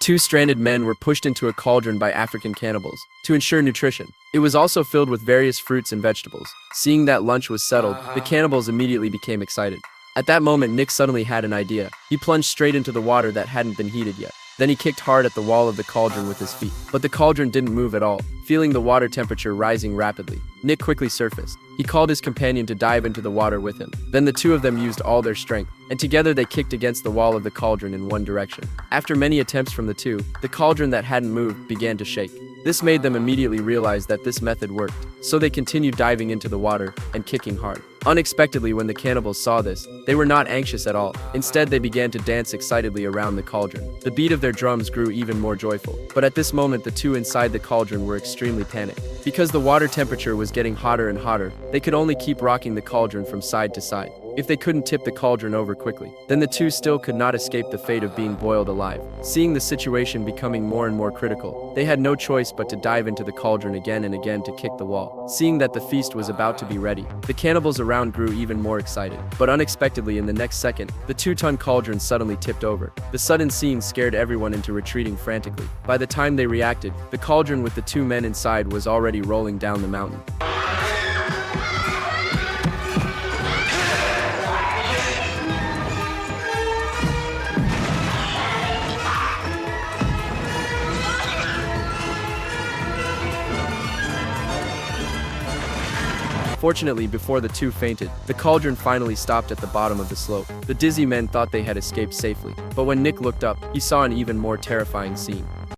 Two stranded men were pushed into a cauldron by African cannibals to ensure nutrition. It was also filled with various fruits and vegetables. Seeing that lunch was settled, the cannibals immediately became excited. At that moment, Nick suddenly had an idea. He plunged straight into the water that hadn't been heated yet. Then he kicked hard at the wall of the cauldron with his feet. But the cauldron didn't move at all, feeling the water temperature rising rapidly. Nick quickly surfaced. He called his companion to dive into the water with him. Then the two of them used all their strength, and together they kicked against the wall of the cauldron in one direction. After many attempts from the two, the cauldron that hadn't moved began to shake. This made them immediately realize that this method worked, so they continued diving into the water and kicking hard. Unexpectedly, when the cannibals saw this, they were not anxious at all. Instead, they began to dance excitedly around the cauldron. The beat of their drums grew even more joyful. But at this moment, the two inside the cauldron were extremely panicked. Because the water temperature was getting hotter and hotter, they could only keep rocking the cauldron from side to side. If they couldn't tip the cauldron over quickly, then the two still could not escape the fate of being boiled alive. Seeing the situation becoming more and more critical, they had no choice but to dive into the cauldron again and again to kick the wall. Seeing that the feast was about to be ready, the cannibals around grew even more excited. But unexpectedly, in the next second, the 2-ton cauldron suddenly tipped over. The sudden scene scared everyone into retreating frantically. By the time they reacted, the cauldron with the two men inside was already rolling down the mountain. Fortunately, before the two fainted, the cauldron finally stopped at the bottom of the slope. The dizzy men thought they had escaped safely, but when Nick looked up, he saw an even more terrifying scene.